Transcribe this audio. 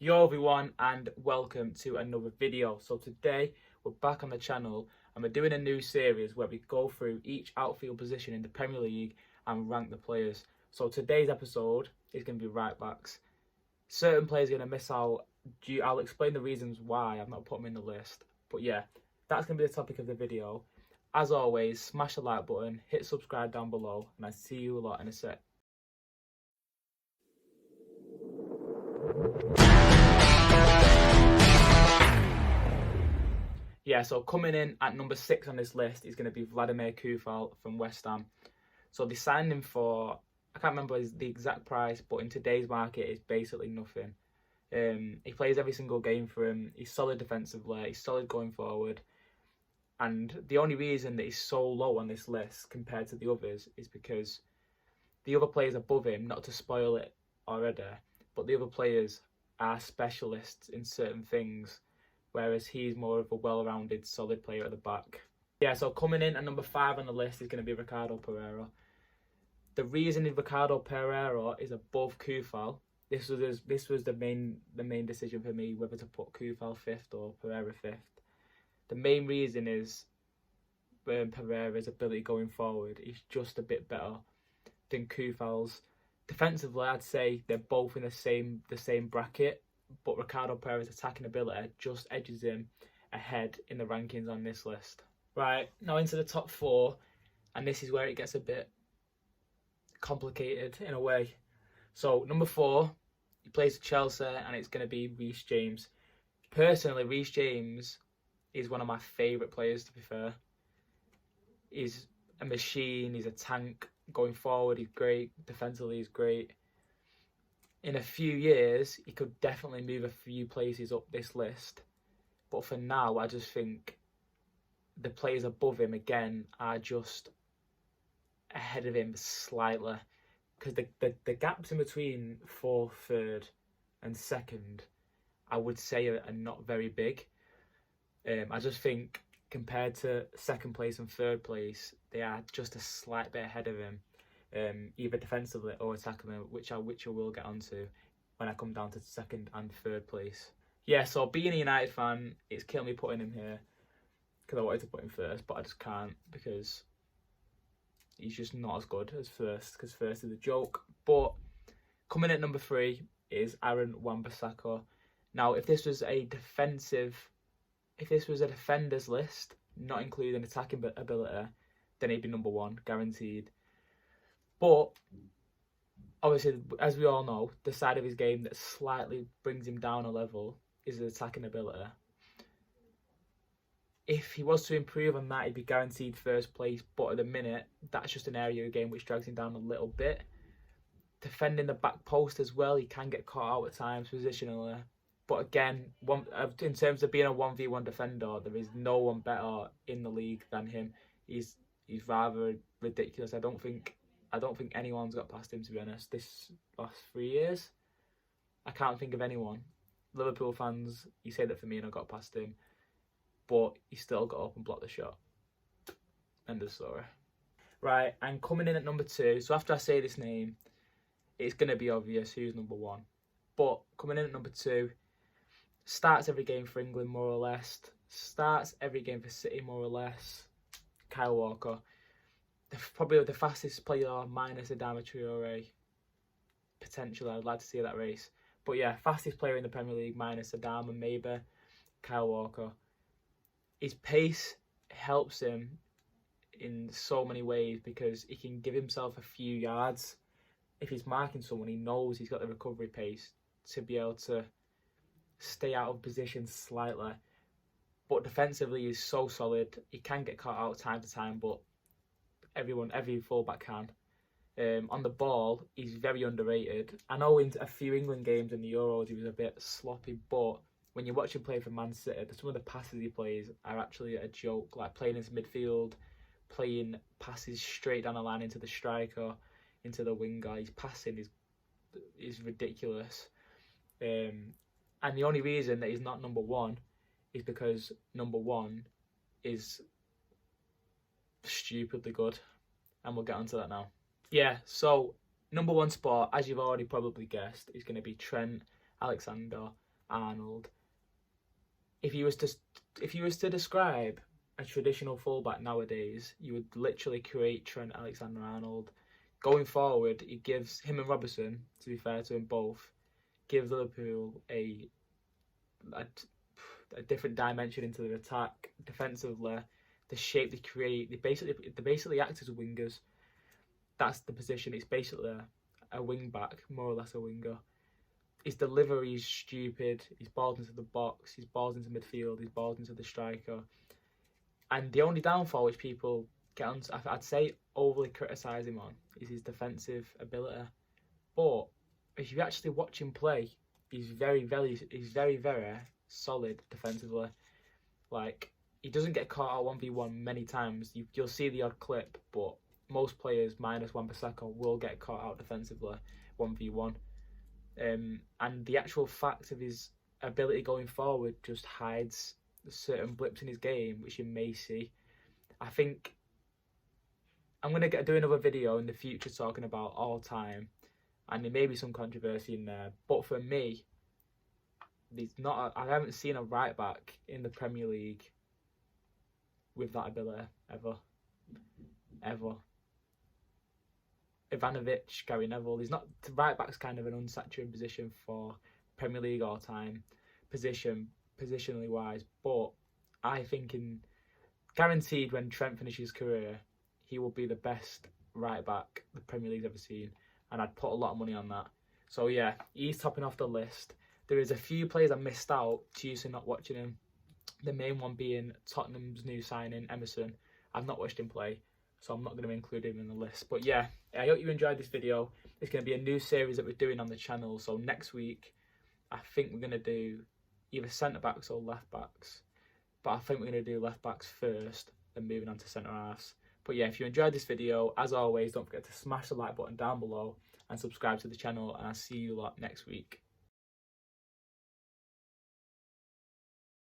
Yo everyone, and welcome to another video. So today we're back on the channel and we're doing a new series where we go through each outfield position in the Premier League and rank the players. So today's episode is going to be right backs. Certain players are going to miss out. I'll explain the reasons why I've not put them in the list. But yeah, that's going to be the topic of the video. As always, smash the like button, hit subscribe down below, and I'll see you a lot in a sec. Yeah, so coming in at number 6 on this list is going to be Vladimir Kufal from West Ham. So they signed him for, I can't remember the exact price, but in today's market it's basically nothing. He plays every single game for him. He's solid defensively, he's solid going forward. And the only reason that he's so low on this list compared to the others is because the other players above him, not to spoil it already, but the other players are specialists in certain things, whereas he's more of a well-rounded, solid player at the back. Yeah, so coming in at number 5 on the list is going to be Ricardo Pereira. The reason Ricardo Pereira is above Kufal, this was the main decision for me, whether to put Kufal 5th or Pereira 5th. The main reason is Pereira's ability going forward is just a bit better than Kufal's. Defensively, I'd say they're both in the same bracket, but Ricardo Pereira's attacking ability just edges him ahead in the rankings on this list. Right, now into the top 4, and this is where it gets a bit complicated in a way. So number 4, he plays for Chelsea, and it's going to be Reece James. Personally, Reece James is one of my favourite players, to be fair. He's a machine, he's a tank. Going forward, he's great. Defensively, he's great. In a few years, he could definitely move a few places up this list. But for now, I just think the players above him, again, are just ahead of him slightly. Because the gaps in between 4th, 3rd and 2nd, I would say are not very big. I just think compared to 2nd place and 3rd place, they are just a slight bit ahead of him, either defensively or attacking, which I will get onto when I come down to 2nd and 3rd place. Yeah, so being a United fan, it's killing me putting him here because I wanted to put him 1st, but I just can't because he's just not as good as 1st, because 1st is a joke. But coming at number 3 is Aaron Wan-Bissaka. Now, if this was a defender's list, not including attacking ability, then he'd be number 1, guaranteed. But obviously, as we all know, the side of his game that slightly brings him down a level is his attacking ability. If he was to improve on that, he'd be guaranteed 1st place, but at the minute, that's just an area of the game which drags him down a little bit. Defending the back post as well, he can get caught out at times positionally. But again, in terms of being a 1v1 defender, there is no one better in the league than him. He's rather ridiculous. I don't think anyone's got past him, to be honest. This last 3 years, I can't think of anyone. Liverpool fans, you say that for me and I got past him, but he still got up and blocked the shot. End of story. Right, and coming in at number 2, so after I say this name, it's going to be obvious who's number 1. But coming in at number 2, starts every game for England, more or less. Starts every game for City, more or less. Kyle Walker. Probably the fastest player, minus Adama Traore. Potentially, I'd like to see that race. But yeah, fastest player in the Premier League, minus Adama, maybe. Kyle Walker. His pace helps him in so many ways because he can give himself a few yards. If he's marking someone, he knows he's got the recovery pace to be able to stay out of position slightly. But defensively, he's so solid. He can get caught out time to time, but every fullback can. On the ball, he's very underrated. I know in a few England games in the Euros, he was a bit sloppy, but when you watch him play for Man City, some of the passes he plays are actually a joke. Like playing into midfield, playing passes straight down the line into the striker, into the winger. His passing is ridiculous. And the only reason that he's not number 1 is because number 1 is stupidly good. And we'll get onto that now. Yeah, so number 1 spot, as you've already probably guessed, is going to be Trent Alexander Arnold. If you was to describe a traditional fullback nowadays, you would literally create Trent Alexander-Arnold. Going forward, it gives him and Robertson, to be fair to them both, give Liverpool a different dimension into their attack defensively. The shape they create, they basically act as wingers. That's the position. It's basically a wing back, more or less a winger. His delivery is stupid. He's balls into the box. He's balls into midfield. He's balls into the striker. And the only downfall which people get on, I'd say, overly criticise him on, is his defensive ability. But if you actually watch him play, he's very, very solid defensively. Like, he doesn't get caught out 1v1 many times. You'll see the odd clip, but most players, minus Wan-Bissaka, will get caught out defensively 1v1. And the actual fact of his ability going forward just hides certain blips in his game, which you may see. I think I'm going to do another video in the future talking about all time, and there may be some controversy in there. But for me, I haven't seen a right back in the Premier League with that ability ever. Ivanovic, Gary Neville. He's not, right back's kind of an unsaturated position for Premier League all time positionally wise. But I think guaranteed when Trent finishes his career, he will be the best right back the Premier League's ever seen, and I'd put a lot of money on that. So yeah, he's topping off the list. There is a few players I missed out due to not watching him. The main one being Tottenham's new signing, Emerson. I've not watched him play, so I'm not going to include him in the list. But yeah, I hope you enjoyed this video. It's going to be a new series that we're doing on the channel. So next week, I think we're going to do either centre-backs or left-backs. But I think we're going to do left-backs first, then moving on to centre-halves. But yeah, if you enjoyed this video, as always, don't forget to smash the like button down below and subscribe to the channel. And I'll see you lot next week.